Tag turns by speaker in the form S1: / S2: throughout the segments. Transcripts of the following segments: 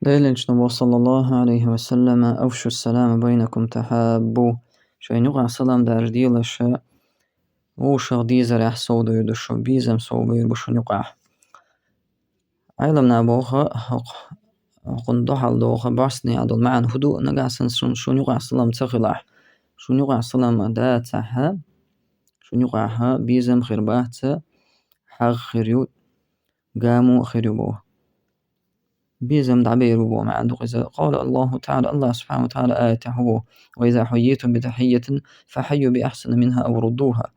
S1: ليلة النبي صلى الله عليه وسلم أفشوا السلام بينكم تحابوا شاي نقع سلام دار ديلش وشغ ديزر يحسودو يدشو بيزم صوبير بشو نقع علمنا بوخا قندو حال دوخا باسني عدل معن هدوء نقع سنسون شو نقع سلام تغلح شو نقع سلام داتها شو نقعها بيزم خربات حغ خريو قامو خريبوه بيزم دعبير بو ما عنده إذا قال الله تعالى الله سبحانه وتعالى آية هو وإذا حييتم بتحية فحيوا بأحسن منها أو ردوها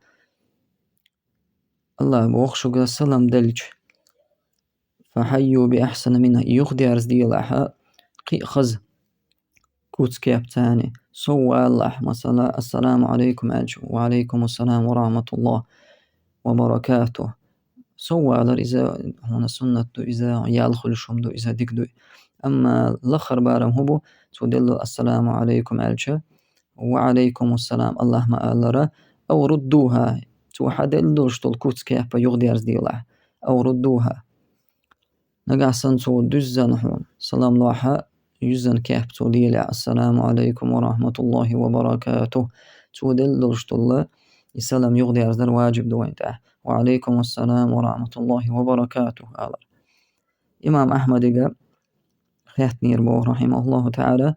S1: الله بوخشو السلام دلج فحيوا بأحسن منها يخدي أرز ديالها قي خز كوتس كيب تاني سوى الله مثلا السلام عليكم ألج وعليكم السلام ورحمة الله وبركاته سوى على إذا هنا سنة إذا يالخل شمدو إذا ديكدو أما الآخر بارم هبو تودل السلام عليكم ألجا وعليكم السلام الله ما ألرا أو ردوها توحد الدوش تلكوت كيف يغدي أرز ديله أو ردوها نقع سنتو دزن هون سلام لوحة يزن كيف توليلع السلام عليكم ورحمة الله وبركاته تودل دوش تلا السلام يغدي أرز واجب دوين تاه وعليكم السلام ورحمة الله وبركاته ألر إمام أحمد قال خيتني ربوه رحمه الله تعالى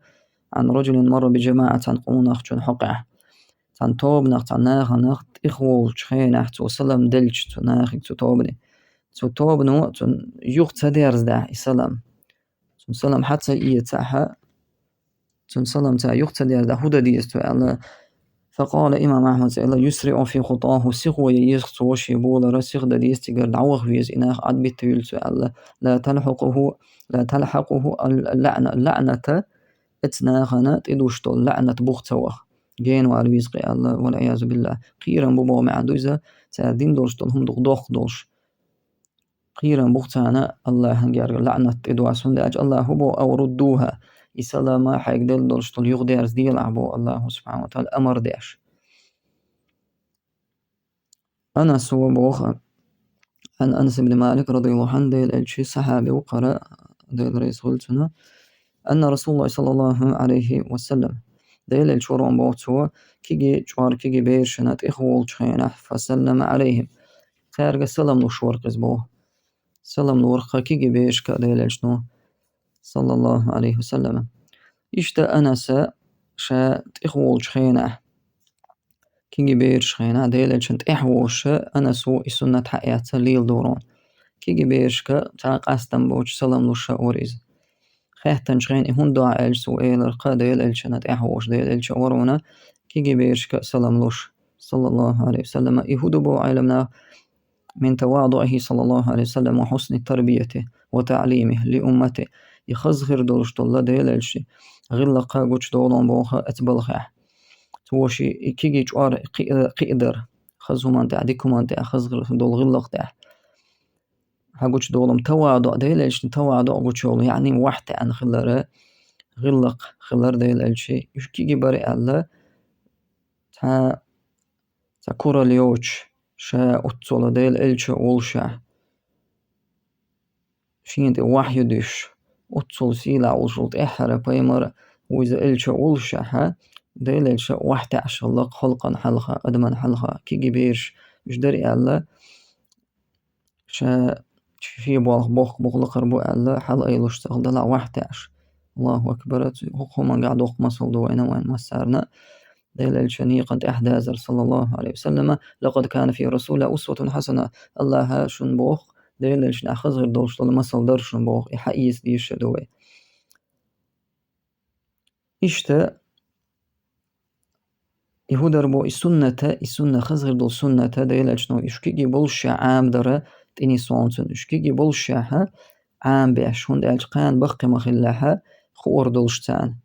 S1: عن رجل مر بجماعة قونا أخجن حقه عن توب نخت عن نخت إخوة شخين تو سلام دلج تو ناخي تو توبني تو توبنو تو يوخت سديرز ده سلام تو سلام حتى إيه تاعها تو سلام تاع يوخت سديرز ده هدا ديس تو الله فقال إمام أحمد الله يسرع في خطاه سيغو ييخت وشي بول رسيغ دا ديس تيغر دعوه ويز إناخ عد بيتويل تو الله لا تلحقه اللعنة اتناغنا تدوشتو لعنة بوختوخ جين والويزقي الله والعياذ بالله قيرا بوبو معدو إذا تادين دولشتو هم دوخ دولش قيرا بوختانا الله هنجار لعنة تدواسون داج الله هبو أو ردوها إسلام حيق دل دولشتو يغدي أرز ديل عبو الله سبحانه وتعالى أمر داش أنس وبوخ عن أنس بن مالك رضي الله عنه ديل الشي صحابي وقرأ ديل رئيس غلتنا أن رسول الله صلى الله عليه وسلم ديل الشورون بوتسو كيجي شوار كيجي بيرشنات إخوال شخينة فسلم عليهم خارج السلام نشور قزبوه سلام نورخا كيجي بيرشكا ديل الشنو صلى الله عليه وسلم إشتا أنس شا إخوال شخينة كيجي بيرش خينة ديل الشنت إحوش أنسو إسنة حياة ليل دورون كيجي بيرشكا تا قاستن بوش سلام نشا أوريز خيحتن شخين إهون دعا إلسو إيلرقا ديل إلشنات إحوش ديل إلش ورونا كيجي بيرشكا سلام لوش صلى الله عليه وسلم إهودو بو علمنا من تواضعه صلى الله عليه وسلم وحسن تربيته وتعليمه لأمته يخزغر دولش دولا ديل إلشي غلقا قوش دولون بوخا أتبلخح توشي كيجي جوار قيدر خزومان تاع ديكومان تاع خزغر دول غلق تاع هاقوش دولم تواضع ديل إلشي تواضع قوشول يعني واحد عن خلره غلق خلر ديل إلشي يشكيجي بري الله تا كورا ليوش شا أتصول ديل إلشي أولشا شينت وحي ديش أتصول سيلا أولشولت إحرا بيمر وإذا إلشي أولشا ها ديل إلشي واحد عشلق خلقا حلقا أدمن حلقا كيجي بيرش مش دري الله شا في بوخ بغلق ربو الله حل أيلوش تغدلا واحد عش الله أكبر هم قاعد وق مصل دوينا وين مسارنا ديل الشنيقة أحداثر صلى الله عليه وسلم لقد كان في رسول أسوة حسنة الله شن بوخ ديل الشن أخذ غير دوش طول مصل درشن بوخ يحييس ديش دوي إشتا يهودر بو السنة خزغر دول سنة ديل الشنو إشكيجي بولشا عام دره تيني سوانسون إشكيجي بولشاها عام بيش هند القان بقي مخلها خور دولشتان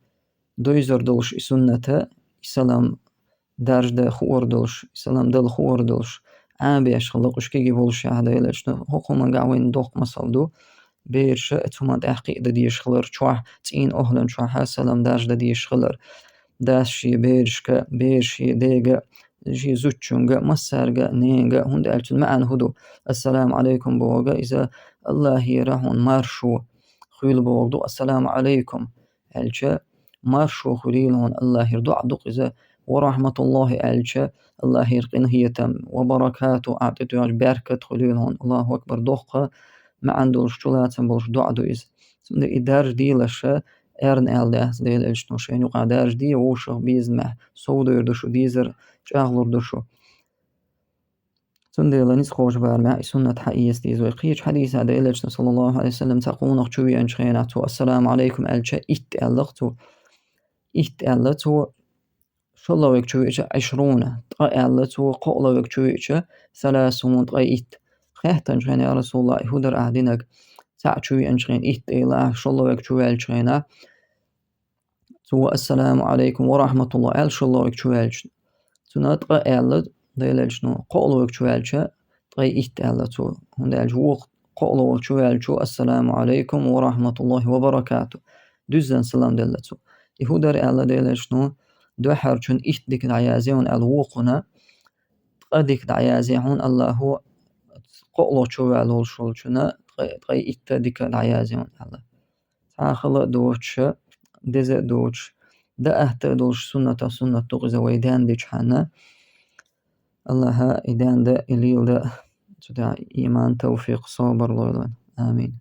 S1: دويزر دولش سنة سلام دارج ده خور دولش سلام دل خور دولش عام بيش خلق إشكيجي بولشا هذا يلشنو حكومة قاوين دوق مصلدو بيرش اتوما تحقيق ديش خلر شوح تين أهلن شوح سلام دارج ديش خلر داشي بيرشكا بيرشي ديجا جي زوتشونغا مسارغا نينغا هند ألتون معن هدو السلام عليكم بوغا إذا الله يرحون مارشو خيل بوغدو السلام عليكم ألشا مارشو خليلهن الله يردو عدق إذا ورحمة الله ألشا الله يرقين هي تم وبركاته أعطيتو بركة خليلهن الله أكبر دقة ما عندوش شلاتن بولش دعدو إذا سند إدار ديلشا إرن ألداس ديل إلشنو شين يقع دارج دي ووشو بيزمح سودو يردوشو ديزر شاغلور دوشو سنديلانيس خوش بارمع سنة حقيس ديز ويقيش حديث هذا إلشنا صلى الله عليه وسلم تقون أخشوي أنشخيناتو السلام عليكم ألشا إت ألتو شلا ويكشوي 20 طا ألتو قولا ويكشوي 30 طا إت خيحتن شخين يا رسول الله هدر أهدينك تعشوي أنشخين إت إلا شلا ويكشوي ألشخينا تو السلام عليكم ورحمة الله أل شلا ويكشوي ألش تنطق ألت ديلشنو قولا ويكشوي ألشا طا إت ألتو هندالج وق قولا ويكشوي ألشو السلام عليكم ورحمة الله وبركاته düzen salam delletsu. Ihudar alla deleshnu دو حرشون إيش ديك العيازيون الوقنا قديك العيازيون الله قلو شو على الشولشنا تغي إت ديك العيازيون الله تعخلا دوتش دز دوتش ده أهت دوش سنة تغزى ويدان ديش حنا الله إدان ده إليل ده تدع إيمان توفيق صابر لولان آمين.